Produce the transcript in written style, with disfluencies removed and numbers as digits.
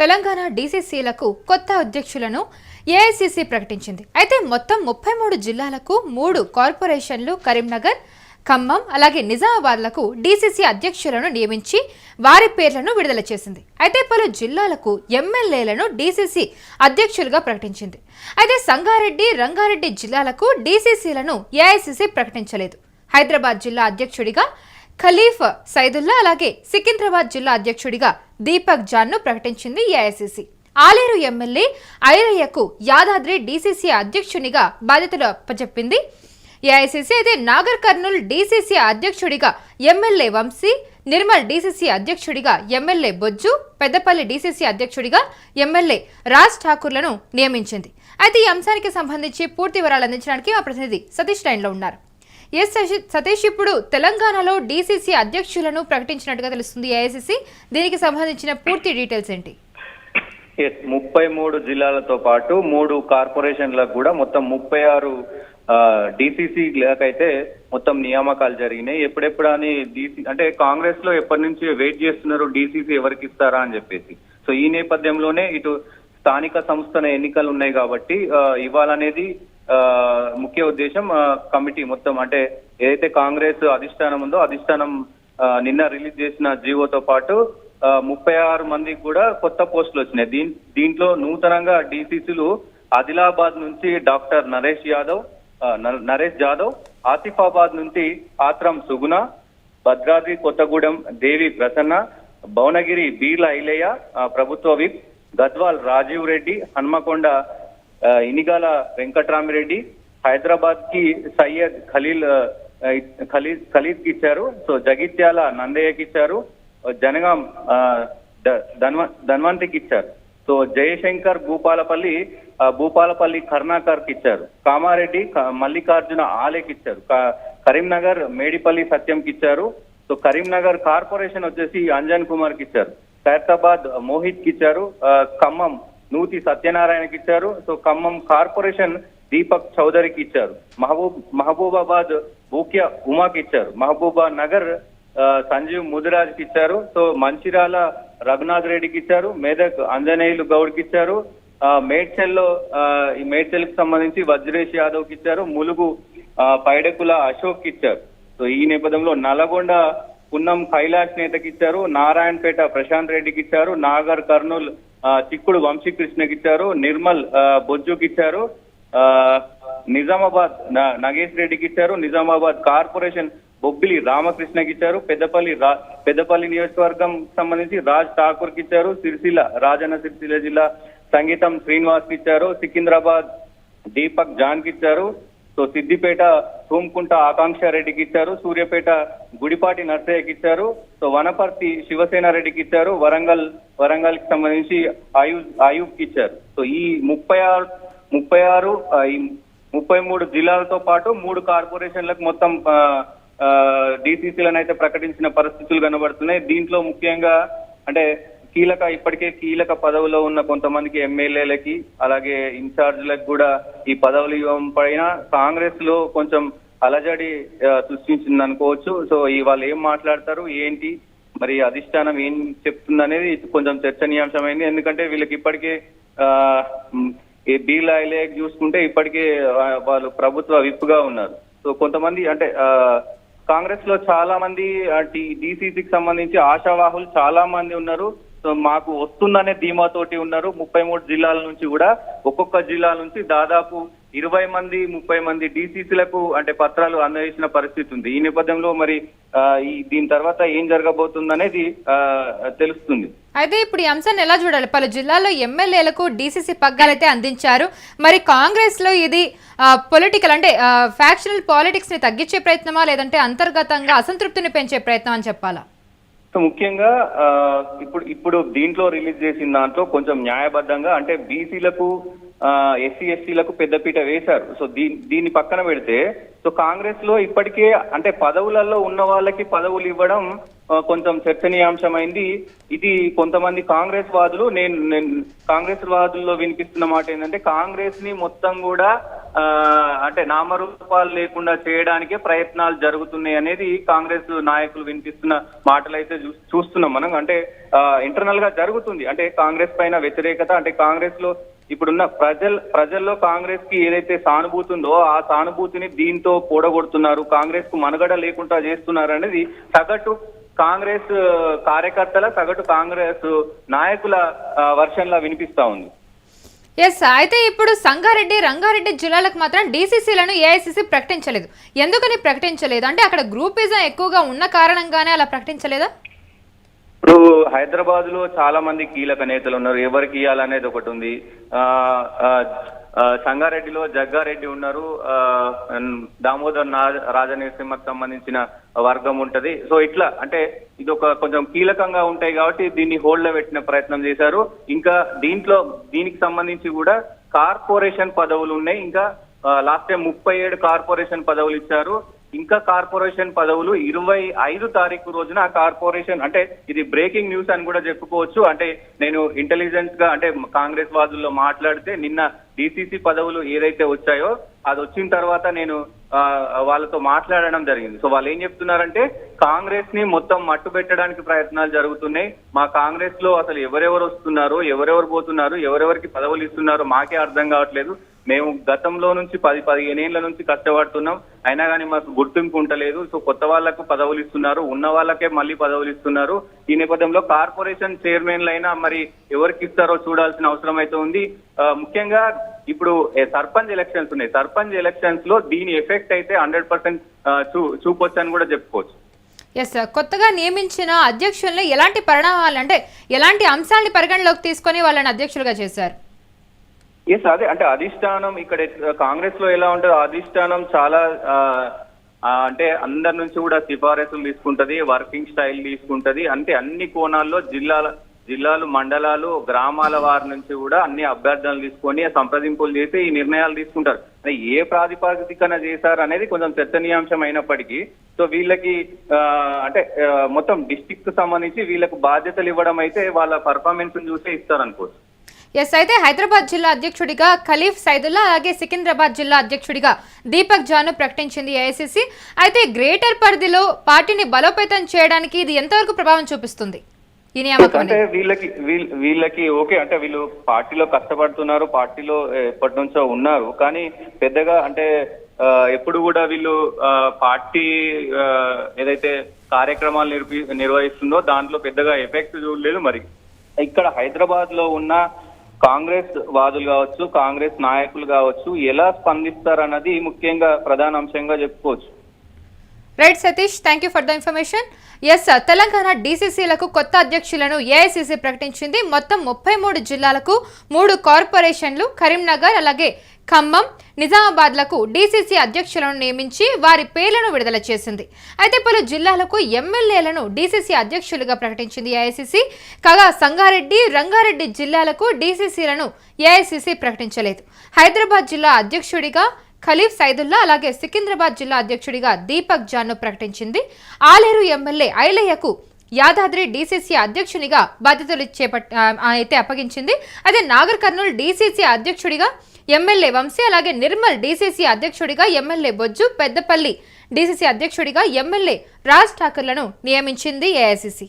తెలంగాణ డీసీసీలకు కొత్త అధ్యక్షులను ఏఐసీసీ ప్రకటించింది. అయితే మొత్తం 33 జిల్లాలకు 3 కార్పొరేషన్లు కరీంనగర్, ఖమ్మం అలాగే నిజామాబాద్లకు డీసీసీ అధ్యక్షులను నియమించి వారి పేర్లను విడుదల చేసింది. అయితే పలు జిల్లాలకు ఎమ్మెల్యేలను డీసీసీ అధ్యక్షులుగా ప్రకటించింది. అయితే సంగారెడ్డి, రంగారెడ్డి జిల్లాలకు డీసీసీలను ఏఐసీసీ ప్రకటించలేదు. హైదరాబాద్ జిల్లా అధ్యక్షుడిగా ఖలీఫ్ సైదుల్లా అలాగే సికింద్రాబాద్ జిల్లా అధ్యక్షుడిగా దీపక్ జాన్ను ప్రకటించింది ఏఐసీసీ. ఆలేరు ఎమ్మెల్యే ఐరయ్యకు యాదాద్రి డీసీసీ అధ్యక్షునిగా బాధ్యతలు అప్పచెప్పింది ఏఐసీసీ. అయితే నాగర్ కర్నూల్ డీసీసీ అధ్యక్షుడిగా ఎమ్మెల్యే వంశీ, నిర్మల్ డీసీసీ అధ్యక్షుడిగా ఎమ్మెల్యే బొజ్జు, పెద్దపల్లి డీసీసీ అధ్యక్షుడిగా ఎమ్మెల్యే రాజ్ ఠాకూర్లను నియమించింది. అయితే ఈ అంశానికి సంబంధించి పూర్తి వివరాలు అందించడానికి మా ప్రతినిధి సతీష్ లైన్లో ఉన్నారు. సతీష్, ఇప్పుడు తెలంగాణలో డీసీసీ అధ్యక్షులను ప్రకటించినట్టుగా తెలుస్తుంది ఏఐసీసీ. దీనికి సంబంధించిన పూర్తి డీటెయిల్స్ ఏంటి? 33 జిల్లాలతో పాటు 3 కార్పొరేషన్లకు కూడా మొత్తం 36 డీసీసీలకైతే మొత్తం నియామకాలు జరిగినాయి. ఎప్పుడెప్పుడు అని డీసీ అంటే కాంగ్రెస్ లో ఎప్పటి నుంచి వెయిట్ చేస్తున్నారు డీసీసీ ఎవరికి ఇస్తారా అని చెప్పేసి. సో ఈ నేపథ్యంలోనే ఇటు స్థానిక సంస్థల ఎన్నికలు ఉన్నాయి కాబట్టి ఇవ్వాలనేది ముఖ్య ఉద్దేశం. కమిటీ మొత్తం అంటే ఏదైతే కాంగ్రెస్ అధిష్టానం ఉందో అధిష్టానం నిన్న రిలీజ్ చేసిన జీవోతో పాటు 36 మందికి కూడా కొత్త పోస్టులు వచ్చినాయి. దీంట్లో నూతనంగా డీసీసీలు ఆదిలాబాద్ నుంచి డాక్టర్ నరేష్ జాదవ్, ఆసిఫాబాద్ నుంచి ఆత్రం సుగుణ, భద్రాద్రి కొత్తగూడెం దేవి ప్రసన్న, భువనగిరి బీర్ల ఐలయ్య ప్రభుత్వ విప్, గద్వాల్ రాజీవ్ రెడ్డి, హన్మకొండ ఇనిగాల వెంకట్రామిరెడ్డి, హైదరాబాద్ కి సయ్యద్ ఖలీద్ కి ఇచ్చారు. సో జగిత్యాల నందయ్యకి ఇచ్చారు, జనగాం ధన్వంతికి ఇచ్చారు. సో జయశంకర్ భూపాలపల్లి కర్ణాకర్ కి ఇచ్చారు, కామారెడ్డి మల్లికార్జున ఆలేకి ఇచ్చారు, కరీంనగర్ మేడిపల్లి సత్యంకి ఇచ్చారు. సో కరీంనగర్ కార్పొరేషన్ వచ్చేసి అంజన్ కుమార్ కి ఇచ్చారు, ఖైరతాబాద్ మోహిత్ కి ఇచ్చారు, ఖమ్మం నూతి సత్యనారాయణకి ఇచ్చారు. సో ఖమ్మం కార్పొరేషన్ దీపక్ చౌదరికి ఇచ్చారు, మహబూబాబాద్ బూక్యా ఉమాకి ఇచ్చారు, మహబూబా నగర్ సంజీవ్ ముదిరాజ్కి ఇచ్చారు. సో మంచిర్యాల రఘునాథ్ రెడ్డికి ఇచ్చారు, మెదక్ అంజనేయులు గౌడ్కి ఇచ్చారు, మేడ్చల్కి సంబంధించి వజ్రేష్ యాదవ్కి ఇచ్చారు, ములుగు పైడకుల అశోక్ ఇచ్చారు. సో ఈ నేపథ్యంలో నల్గొండ పున్నం కైలాష్ నేతకి ఇచ్చారు, నారాయణపేట ప్రశాంత్ రెడ్డికి ఇచ్చారు, నాగర్ కర్నూల్ చిక్కుడు వంశీకృష్ణకి ఇచ్చారు, నిర్మల్ బొజ్జుకి ఇచ్చారు, నిజామాబాద్ నగేష్ రెడ్డికి ఇచ్చారు, నిజామాబాద్ కార్పొరేషన్ బొబ్బిలి రామకృష్ణకి ఇచ్చారు, పెద్దపల్లి నియోజకవర్గం సంబంధించి రాజ్ ఠాకూర్ కి ఇచ్చారు, రాజన్న సిరిసిల్ల జిల్లా సంగీతం శ్రీనివాస్ కి ఇచ్చారు, సికింద్రాబాద్ దీపక్ జాన్ కి ఇచ్చారు. సో సిద్దిపేట సోంకుంట ఆకాంక్ష రెడ్డికి ఇచ్చారు, సూర్యాపేట గుడిపాటి నర్సయ్యకి ఇచ్చారు, సో వనపర్తి శివసేన రెడ్డికి ఇచ్చారు, వరంగల్ కి సంబంధించి ఆయూబ్ కి ఇచ్చారు. సో ఈ 33 జిల్లాలతో పాటు 3 కార్పొరేషన్లకు మొత్తం డీసీసీలను అయితే ప్రకటించిన పరిస్థితులు కనబడుతున్నాయి. దీంట్లో ముఖ్యంగా అంటే ఇప్పటికే కీలక పదవిలో ఉన్న కొంతమందికి ఎమ్మెల్యేలకి అలాగే ఇన్ఛార్జీలకు కూడా ఈ పదవులు ఇవ్వడం పైన కాంగ్రెస్ లో కొంచెం అలజడి సృష్టించింది అనుకోవచ్చు. సో వాళ్ళు ఏం మాట్లాడతారు ఏంటి, మరి అధిష్టానం ఏం చెప్తుంది అనేది కొంచెం చర్చనీయాంశమైంది. ఎందుకంటే వీళ్ళకి ఇప్పటికే ఈ బీర్ల ఐలయ్యకి చూసుకుంటే ఇప్పటికే వాళ్ళు ప్రభుత్వ విప్ గా ఉన్నారు. సో కొంతమంది అంటే కాంగ్రెస్ లో చాలా మంది డీసీసీకి సంబంధించి ఆశావాహులు చాలా మంది ఉన్నారు. సో మాకు వస్తుందనే ధీమాతోటి ఉన్నారు. 33 జిల్లాల నుంచి కూడా ఒక్కొక్క జిల్లా నుంచి దాదాపు 20-30 మంది డీసీసీలకు అంటే పత్రాలు అందజేసిన పరిస్థితి ఉంది. ఈ నేపథ్యంలో మరి దీని తర్వాత ఏం జరగబోతుందనేది తెలుస్తుంది. అయితే ఇప్పుడు ఈ అంశాన్ని ఎలా చూడాలి? పలు జిల్లాల్లో ఎమ్మెల్యేలకు డీసీసీ పగ్గాలైతే అందించారు. మరి కాంగ్రెస్ లో ఇది పొలిటికల్ అంటే ఫ్యాక్షనల్ పాలిటిక్స్ ని తగ్గించే ప్రయత్నమా లేదంటే అంతర్గతంగా అసంతృప్తిని పెంచే ప్రయత్నం అని చెప్పాలా? సో ముఖ్యంగా ఇప్పుడు దీంట్లో రిలీజ్ చేసిన దాంట్లో కొంచెం న్యాయబద్ధంగా అంటే బీసీలకు ఎస్సీ ఎస్టీలకు పెద్దపీట వేశారు. సో దీన్ని పక్కన పెడితే సో కాంగ్రెస్ లో ఇప్పటికే అంటే పదవులలో ఉన్న వాళ్ళకి పదవులు ఇవ్వడం కొంచెం చర్చనీయాంశమైంది. ఇది కొంతమంది కాంగ్రెస్ వాదులు నేను కాంగ్రెస్ వాదుల్లో వినిపిస్తున్న మాట ఏంటంటే కాంగ్రెస్ ని మొత్తం కూడా అంటే నామరూపాలు లేకుండా చేయడానికే ప్రయత్నాలు జరుగుతున్నాయి అనేది కాంగ్రెస్ నాయకులు వినిపిస్తున్న మాటలు అయితే చూస్తున్నాం మనం. అంటే ఇంటర్నల్ గా జరుగుతుంది. అంటే కాంగ్రెస్ పైన వ్యతిరేకత, అంటే కాంగ్రెస్ లో ఇప్పుడున్న ప్రజల్లో కాంగ్రెస్ కి ఏదైతే సానుభూతి ఉందో ఆ సానుభూతిని దీంతో కూడగొడుతున్నారు, కాంగ్రెస్ కు మనుగడ లేకుండా చేస్తున్నారు అనేది సగటు కాంగ్రెస్ కార్యకర్తల, సగటు కాంగ్రెస్ నాయకుల వర్షన్లా వినిపిస్తా ఉంది. ఎస్, అయితే ఇప్పుడు సంగారెడ్డి, రంగారెడ్డి జిల్లాలకు మాత్రం డీసీసీలను ఏఐసీసీ ప్రకటించలేదు. ఎందుకని ప్రకటించలేదు? అంటే అక్కడ గ్రూపిజం ఎక్కువగా ఉన్న కారణంగానే అలా ప్రకటించలేదా? ఇప్పుడు హైదరాబాద్ లో చాలా మంది కీలక నేతలు ఉన్నారు, ఎవరికి ఇవ్వాలనేది ఒకటి ఉంది. సంగారెడ్డిలో జగ్గారెడ్డి ఉన్నారు, దామోదర్ రాజనరసింహకు సంబంధించిన వర్గం ఉంటది. సో ఇట్లా అంటే ఇది ఒక కొంచెం కీలకంగా ఉంటాయి కాబట్టి దీన్ని హోల్డ్ లో పెట్టిన ప్రయత్నం చేశారు. ఇంకా దీనికి సంబంధించి కూడా కార్పొరేషన్ పదవులు ఉన్నాయి. ఇంకా లాస్ట్ టైం 37 కార్పొరేషన్ పదవులు ఇచ్చారు. ఇంకా కార్పొరేషన్ పదవులు 25 తారీఖు రోజున ఆ కార్పొరేషన్, అంటే ఇది బ్రేకింగ్ న్యూస్ అని కూడా చెప్పుకోవచ్చు. అంటే నేను ఇంటెలిజెన్స్ గా అంటే కాంగ్రెస్ వాదుల్లో మాట్లాడితే నిన్న డీసీసీ పదవులు ఏదైతే వచ్చాయో అది వచ్చిన తర్వాత నేను వాళ్ళతో మాట్లాడడం జరిగింది. సో వాళ్ళు ఏం చెప్తున్నారంటే కాంగ్రెస్ ని మొత్తం మట్టు పెట్టడానికి ప్రయత్నాలు జరుగుతున్నాయి. మా కాంగ్రెస్ లో అసలు ఎవరెవరు వస్తున్నారు, ఎవరెవరు పోతున్నారు, ఎవరెవరికి పదవులు ఇస్తున్నారు మాకే అర్థం కావట్లేదు. మేము గతంలో నుంచి 10-15 ఏళ్ల నుంచి కష్టపడుతున్నాం, అయినా కానీ మాకు గుర్తింపు ఉండలేదు. సో కొత్త వాళ్లకు పదవులు ఇస్తున్నారు, ఉన్న వాళ్ళకే మళ్ళీ పదవులు ఇస్తున్నారు. ఈ నేపథ్యంలో కార్పొరేషన్ చైర్మన్లైనా మరి ఎవరికి ఇస్తారో చూడాల్సిన అవసరం అయితే ఉంది. ముఖ్యంగా ఇప్పుడు సర్పంచ్ ఎలక్షన్స్ ఉన్నాయి. సర్పంచ్ ఎలక్షన్స్ లో దీని ఎఫెక్ట్ అయితే 100% చూపొచ్చు అని కూడా చెప్పుకోవచ్చు. ఎస్, కొత్తగా నియమించిన అధ్యక్షుల్ని ఎలాంటి పరిణామాలు, అంటే ఎలాంటి అంశాలని పరిగణలోకి తీసుకొని వాళ్ళని అధ్యక్షులుగా చేశారు? ఎస్, అదే అంటే అధిష్టానం ఇక్కడ కాంగ్రెస్ లో ఎలా ఉంటుందో అధిష్టానం చాలా అంటే అందరి నుంచి కూడా సిఫారసులు తీసుకుంటది, వర్కింగ్ స్టైల్ తీసుకుంటది. అంటే అన్ని కోణాల్లో జిల్లాలు, మండలాలు, గ్రామాల వారి నుంచి కూడా అన్ని అభ్యర్థనలు తీసుకొని సంప్రదింపులు చేసి ఈ నిర్ణయాలు తీసుకుంటారు. ఏ ప్రాతిపదికన చేశారు అనేది కొంచెం చర్చనీయాంశం అయినప్పటికీ సో వీళ్ళకి అంటే మొత్తం డిస్ట్రిక్ట్ కు సంబంధించి వీళ్ళకు బాధ్యతలు ఇవ్వడం అయితే వాళ్ళ పర్ఫార్మెన్స్ చూసే ఇస్తారు అనుకోవచ్చు. ఎస్, అయితే హైదరాబాద్ జిల్లా అధ్యక్షుడిగా ఖలీఫ్ సైదుల్లా, అలాగే సికింద్రాబాద్ జిల్లా అధ్యక్షుడిగా దీపక్ జాను ప్రకటించింది ఏఐసీసీ. అయితే గ్రేటర్ పరిధిలో పార్టీని బలోపేతం చేయడానికి ఇది ఎంతవరకు ప్రభావం చూపిస్తుంది ఈ నియామకం? అంటే వీళ్ళకి ఓకే, అంటే వీళ్ళు పార్టీలో కష్టపడుతున్నారు, పార్టీలో ఎప్పటి నుంచో ఉన్నారు, కానీ పెద్దగా అంటే ఎప్పుడు కూడా వీళ్ళు పార్టీ ఏదైతే కార్యక్రమాలు నిర్వహిస్తుందో దాంట్లో పెద్దగా ఎఫెక్ట్ చూడలేదు. మరి ఇక్కడ హైదరాబాద్ లో ఉన్న కాంగ్రెస్ వాదులు కావచ్చు, కాంగ్రెస్ నాయకులు కావచ్చు ఎలా స్పందిస్తారన్నది ముఖ్యంగా ప్రధాన అంశంగా చెప్పుకోవచ్చు. Right Satish, thank you for the information. Yes, Telangana డీసీసీలకు కొత్త అధ్యక్షులను ఏఐసీసీ ప్రకటించింది. మొత్తం 33 జిల్లాలకు 3 కార్పొరేషన్లు, కరీంనగర్ అలాగే ఖమ్మం, నిజామాబాద్లకు డీసీసీ అధ్యక్షులను నియమించి వారి పేర్లను విడుదల చేసింది. అయితే పలు జిల్లాలకు ఎమ్మెల్యేలను డీసీసీ అధ్యక్షులుగా ప్రకటించింది ఏఐసీసీ. కాగా సంగారెడ్డి, రంగారెడ్డి జిల్లాలకు డీసీసీలను ఏఐసీసీ ప్రకటించలేదు. హైదరాబాద్ జిల్లా అధ్యక్షుడిగా ఖలీఫ్ సైదుల్లా, అలాగే సికింద్రాబాద్ జిల్లా అధ్యక్షుడిగా దీపక్ జాను ప్రకటించింది. ఆలేరు ఎమ్మెల్యే ఐలయ్యకు యాదాద్రి డీసీసీ అధ్యక్షునిగా బాధ్యతలు అయితే అప్పగించింది. అయితే నాగర్ కర్నూలు డీసీసీ అధ్యక్షుడిగా ఎమ్మెల్యే వంశీ, అలాగే నిర్మల్ డీసీసీ అధ్యక్షుడిగా ఎమ్మెల్యే బొజ్జు, పెద్దపల్లి డీసీసీ అధ్యక్షుడిగా ఎమ్మెల్యే రాజ్ ఠాకర్లను నియమించింది ఏఐసీసీ.